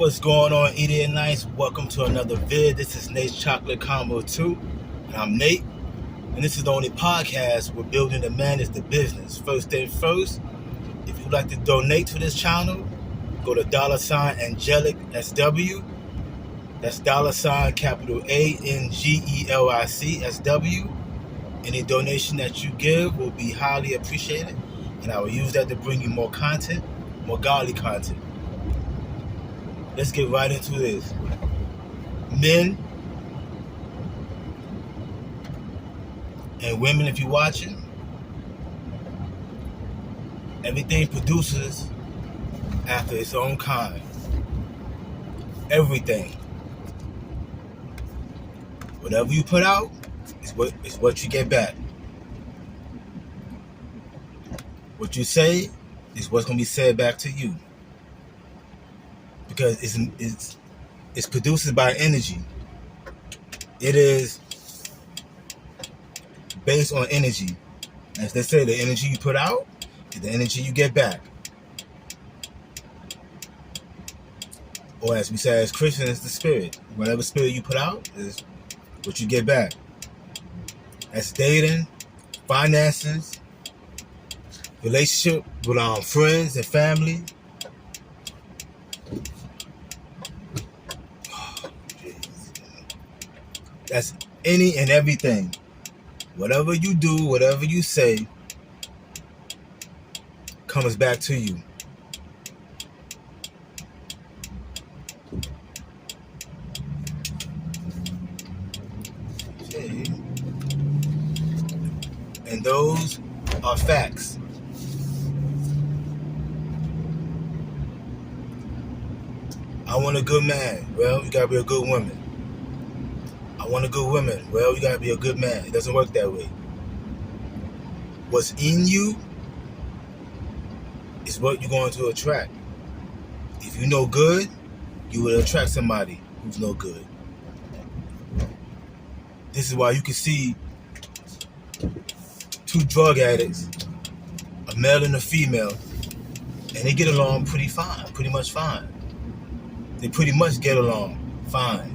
What's going on, Idiot Nights? Welcome to another vid. This is Nate's Chocolate Combo 2, and I'm Nate. And this is the only podcast where building the man is the business. First thing first, if you'd like to donate to this channel, go to $Angelic SW. That's capital ANGELIC SW. Any donation that you give will be highly appreciated, and I will use that to bring you more content, more godly content. Let's get right into this. Men and women, if you're watching, everything produces after its own kind. Everything. Whatever you put out is what you get back. What you say is what's going to be said back to you. Because it's produced by energy. It is based on energy. As they say, the energy you put out is the energy you get back. Or as we say as Christians, the spirit. Whatever spirit you put out is what you get back. That's dating, finances, relationship with friends and family. That's any and everything. Whatever you do, whatever you say, comes back to you. And those are facts. I want a good man. Well, you gotta be a good woman. I want a good woman. Well, you gotta be a good man. It doesn't work that way. What's in you is what you're going to attract. If you know good, you will attract somebody who's no good. This is why you can see two drug addicts, a male and a female, and they get along pretty much fine. They pretty much get along fine.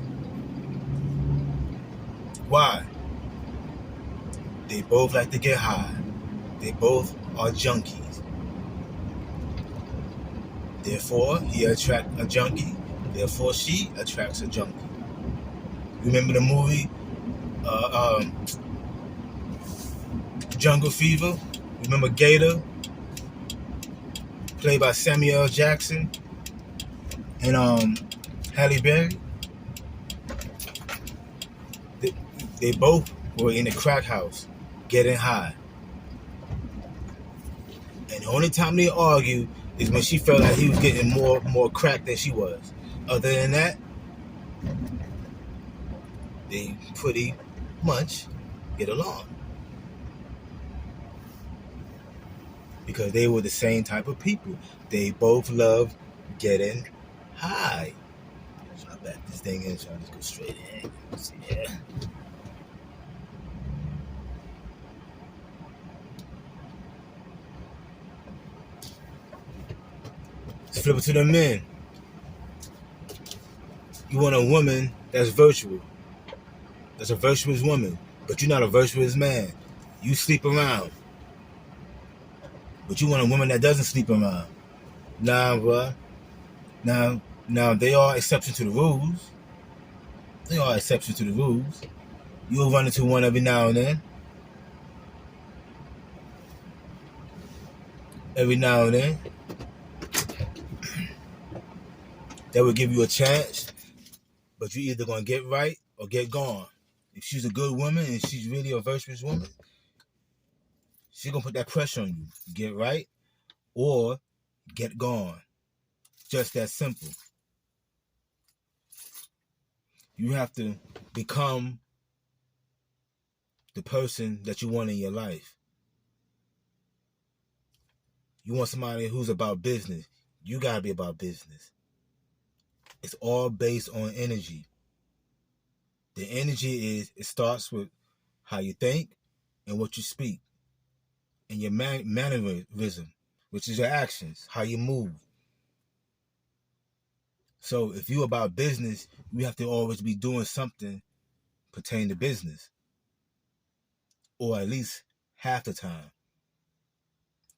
Why? They both like to get high. They both are junkies. Therefore, he attracts a junkie. Therefore, she attracts a junkie. Remember the movie Jungle Fever? Remember Gator? Played by Samuel L. Jackson and Halle Berry? They both were in a crack house, getting high. And the only time they argue is when she felt like he was getting more crack than she was. Other than that, they pretty much get along. Because they were the same type of people. They both love getting high. So I back this thing in, so I just go straight in. See there. Let's flip it to the men. You want a woman that's virtuous. That's a virtuous woman. But you're not a virtuous man. You sleep around. But you want a woman that doesn't sleep around. Nah, bruh. Now they are exceptions to the rules. They are exceptions to the rules. You'll run into one every now and then. Every now and then. That will give you a chance. But you're either going to get right or get gone. If she's a good woman and she's really a virtuous woman, she's going to put that pressure on you. Get right or get gone. Just that simple. You have to become the person that you want in your life. You want somebody who's about business. You got to be about business. It's all based on energy. The energy it starts with how you think and what you speak. And your mannerism, which is your actions, how you move. So if you're about business, you have to always be doing something pertaining to business, or at least half the time,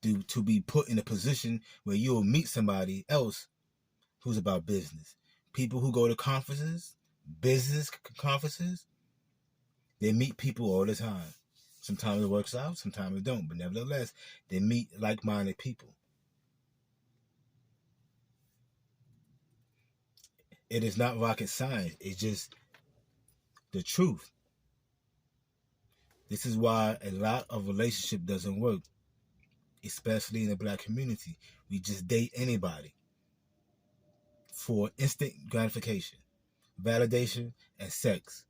to be put in a position where you'll meet somebody else who's about business. People who go to conferences, business conferences, they meet people all the time. Sometimes it works out, sometimes it don't, but nevertheless, they meet like-minded people. It is not rocket science. It's just the truth. This is why a lot of relationship doesn't work, especially in the black community. We just date anybody for instant gratification, validation, and sex.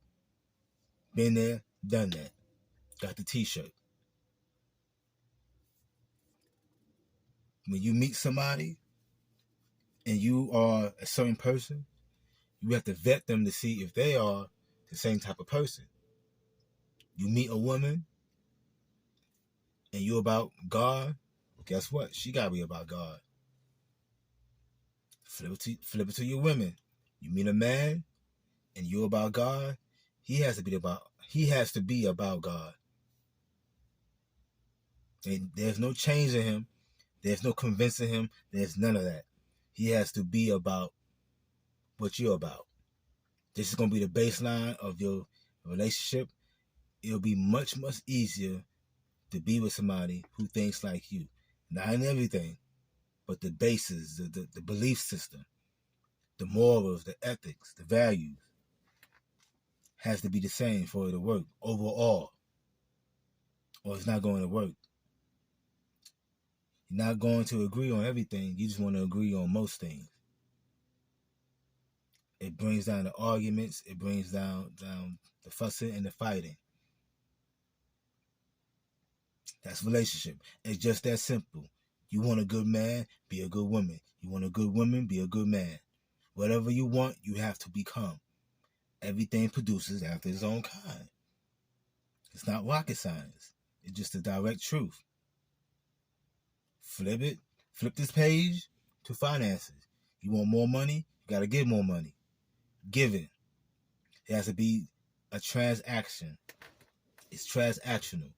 Been there, done that. Got the t-shirt. When you meet somebody and you are a certain person, you have to vet them to see if they are the same type of person. You meet a woman and you about God, guess what? She gotta be about God. Flip it to your women. You meet a man and you about God, he has to be about God. And there's no changing him. There's no convincing him. There's none of that. He has to be about what you're about. This is going to be the baseline of your relationship. It'll be much, much easier to be with somebody who thinks like you. Not in everything, but the basis, the belief system, the morals, the ethics, the values has to be the same for it to work overall, or it's not going to work. You're not going to agree on everything. You just want to agree on most things. It brings down the arguments. It brings down the fussing and the fighting. That's relationship. It's just that simple. You want a good man, be a good woman. You want a good woman, be a good man. Whatever you want, you have to become. Everything produces after its own kind. It's not rocket science. It's just the direct truth. Flip it. Flip this page to finances. You want more money? You got to give more money. Giving. It has to be a transaction. It's transactional.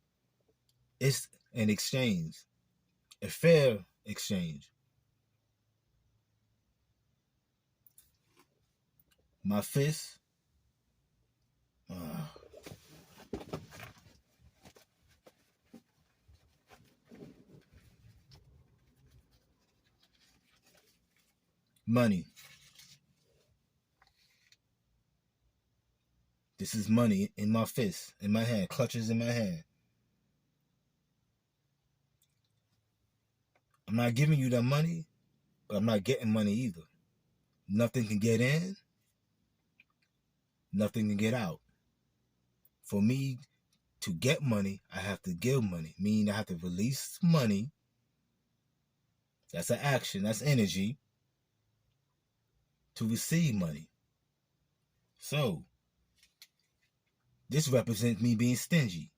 It's an exchange. A fair exchange. My fist. Money. This is money in my fist, in my hand, clutches in my hand. I'm not giving you that money, but I'm not getting money either. Nothing can get in, nothing can get out. For me to get money, I have to give money, meaning I have to release money. That's an action, that's energy, to receive money. So, this represents me being stingy.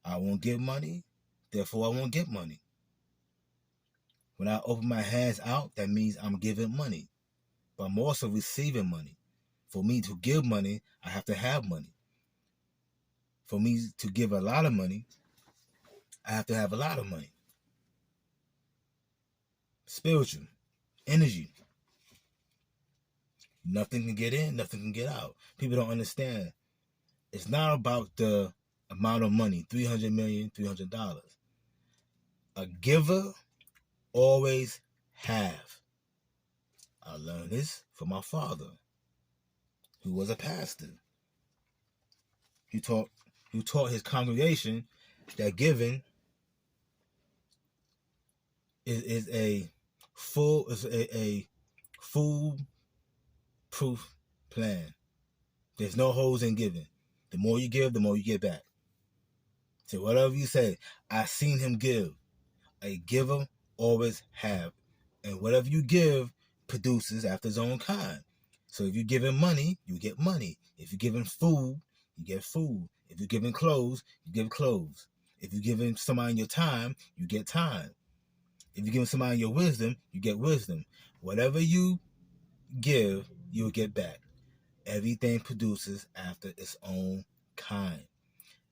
I won't give money, therefore I won't get money. When I open my hands out, that means I'm giving money. But I'm also receiving money. For me to give money, I have to have money. For me to give a lot of money, I have to have a lot of money. Spiritual, energy. Nothing can get in, nothing can get out. People don't understand. It's not about the amount of money, $300 million, $300. A giver always have. I learned this from my father, who was a pastor. He taught his congregation that giving is a foolproof plan. There's no holes in giving. The more you give, the more you get back. So whatever you say, I seen him give. A giver always have. And whatever you give produces after its own kind. So if you're giving money, you get money. If you're giving food, you get food. If you're giving clothes, you give clothes. If you're giving somebody your time, you get time. If you're giving somebody your wisdom, you get wisdom. Whatever you give, you'll get back. Everything produces after its own kind.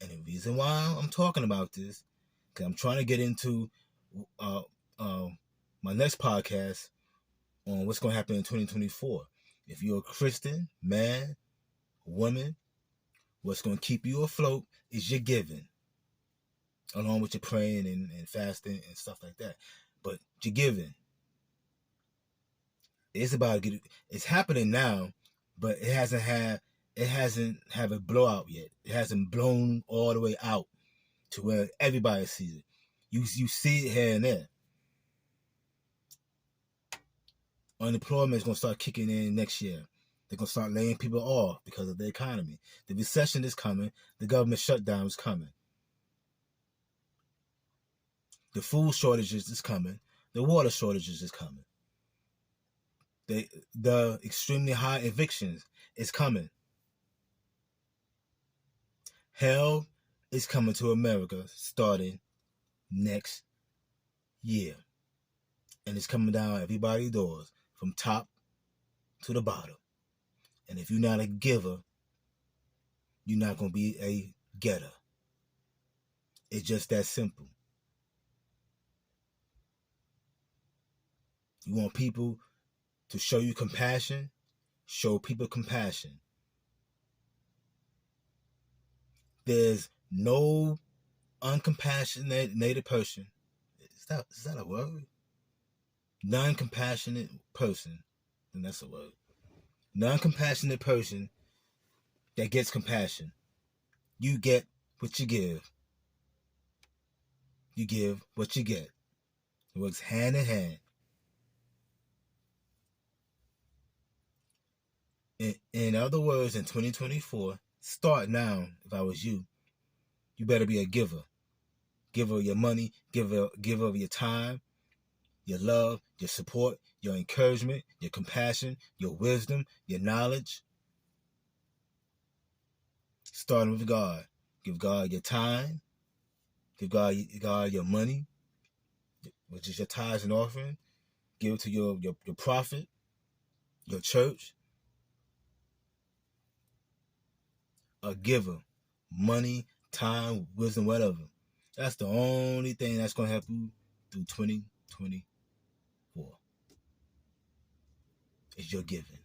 And the reason why I'm talking about this, because I'm trying to get into uh, uh, my next podcast on what's going to happen in 2024. If you're a Christian, man, woman, what's going to keep you afloat is your giving, along with your praying and fasting and stuff like that. But your giving, it's happening now, but it hasn't have a blowout yet. It hasn't blown all the way out to where everybody sees it. You see it here and there. Unemployment is going to start kicking in next year. They're going to start laying people off because of the economy. The recession is coming. The government shutdown is coming. The food shortages is coming. The water shortages is coming. The extremely high evictions is coming. Hell is coming to America starting next year. And it's coming down everybody's doors from top to the bottom. And if you're not a giver, you're not going to be a getter. It's just that simple. You want people to show you compassion? Show people compassion. There's no uncompassionate person. Is that a word? Non-compassionate person. And that's a word. Non-compassionate person that gets compassion. You get what you give. You give what you get. It works hand in hand. In other words, in 2024, start now. If I was you, you better be a giver. Give her your money, give her your time, your love, your support, your encouragement, your compassion, your wisdom, your knowledge. Starting with God. Give God your time. Give God your money, which is your tithes and offering. Give it to your prophet, your church. A giver. Money, time, wisdom, whatever. That's the only thing that's going to help you through 2024. Is your giving.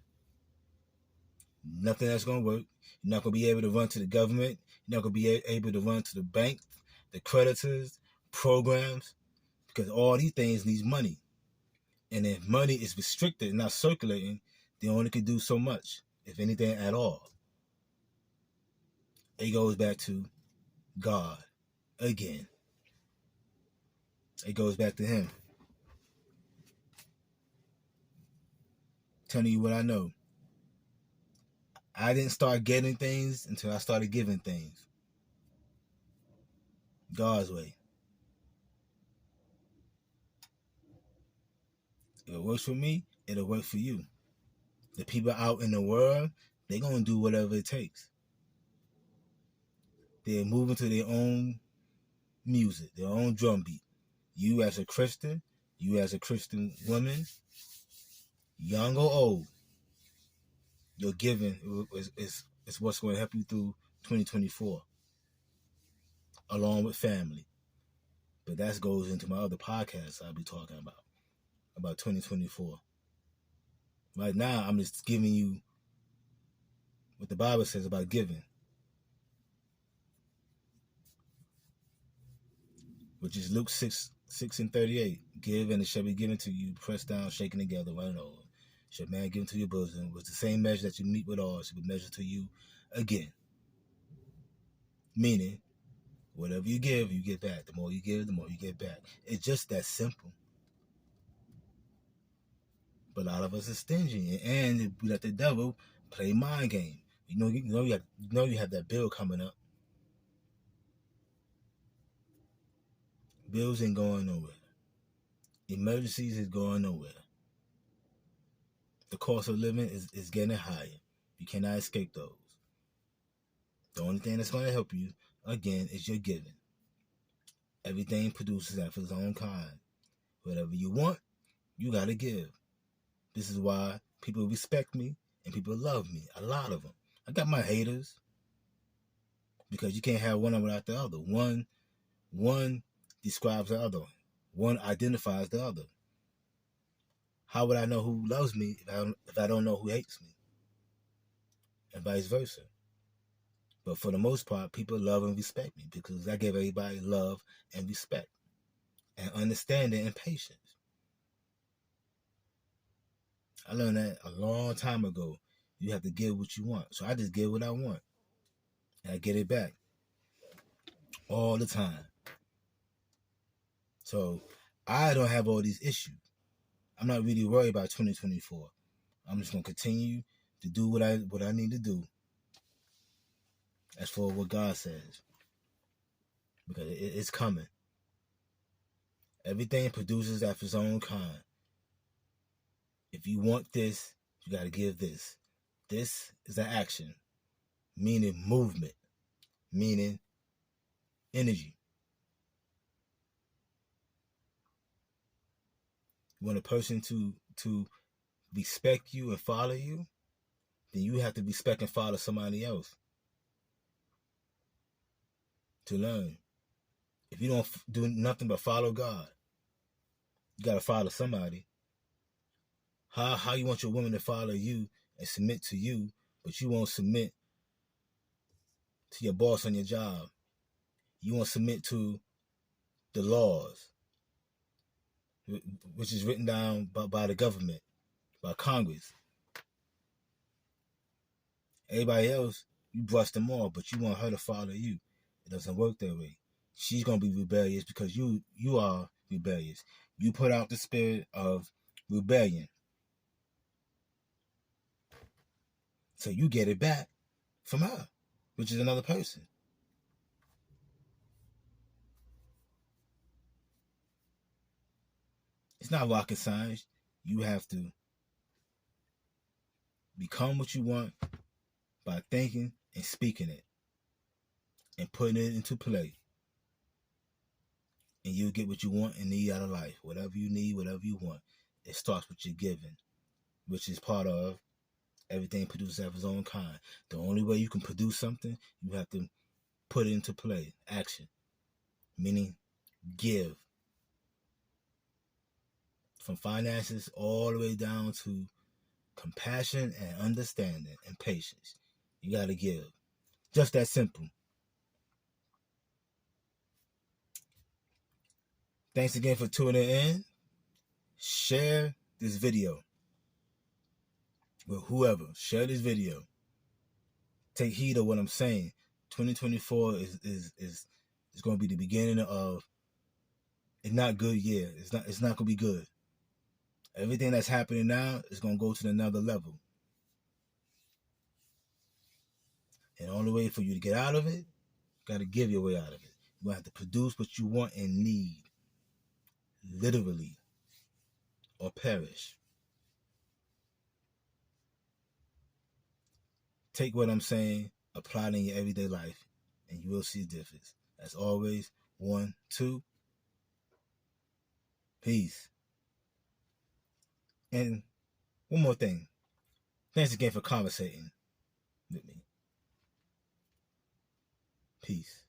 Nothing that's going to work. You're not going to be able to run to the government. You're not going to be able to run to the bank, the creditors, programs, because all these things need money. And if money is restricted and not circulating, they only can do so much, if anything at all. It goes back to God again. It goes back to Him. Telling you what I know. I didn't start getting things until I started giving things. God's way. If it works for me, it'll work for you. The people out in the world, they're going to do whatever it takes. They're moving to their own music, their own drum beat. You as a Christian woman, young or old, your giving is what's going to help you through 2024, along with family. But that goes into my other podcast I'll be talking about 2024. Right now, I'm just giving you what the Bible says about giving, which is Luke 6:38. Give, and it shall be given to you, pressed down, shaken together, running over. Shall man give to your bosom, with the same measure that you meet with all, shall be measured to you again. Meaning, whatever you give, you get back. The more you give, the more you get back. It's just that simple. But a lot of us are stingy, and we let the devil play mind game. You have that bill coming up. Bills ain't going nowhere. Emergencies is going nowhere. The cost of living is getting higher. You cannot escape those. The only thing that's going to help you, again, is your giving. Everything produces after its own kind. Whatever you want, you got to give. This is why People respect me and people love me. A lot of them. I got my haters because you can't have one without the other. One describes the other. One identifies the other. How would I know who loves me if I don't know who hates me? And vice versa. But for the most part, people love and respect me because I give everybody love and respect and understanding and patience. I learned that a long time ago. You have to give what you want. So I just give what I want. And I get it back all the time. So I don't have all these issues. I'm not really worried about 2024. I'm just gonna continue to do what I need to do as for what God says. Because it's coming. Everything produces after its own kind. If you want this, you gotta give this. This is an action, meaning movement, meaning energy. You want a person to respect you and follow you, then you have to respect and follow somebody else to learn. If you don't do nothing but follow God, you gotta follow somebody. How you want your woman to follow you and submit to you, but you won't submit to your boss on your job. You won't submit to the laws, which is written down by the government, by Congress. Everybody else, you brush them off, but you want her to follow you. It doesn't work that way. She's gonna be rebellious because you are rebellious. You put out the spirit of rebellion, so you get it back from her, which is another person. It's not rocket science. You have to become what you want by thinking and speaking it and putting it into play. And you'll get what you want and need out of life. Whatever you need, whatever you want. It starts with your giving, which is part of everything produces after its own kind. The only way you can produce something, you have to put it into play, action, meaning give. From finances all the way down to compassion and understanding and patience. You got to give. Just that simple. Thanks again for tuning in. Share this video with whoever. Share this video. Take heed of what I'm saying. 2024 is going to be the beginning of a not good year. It's not going to be good. Everything that's happening now is going to go to another level. And the only way for you to get out of it, you got to give your way out of it. You have to produce what you want and need. Literally. Or perish. Take what I'm saying, apply it in your everyday life, and you will see a difference. As always, 1, 2, peace. And one more thing. Thanks again for conversating with me. Peace.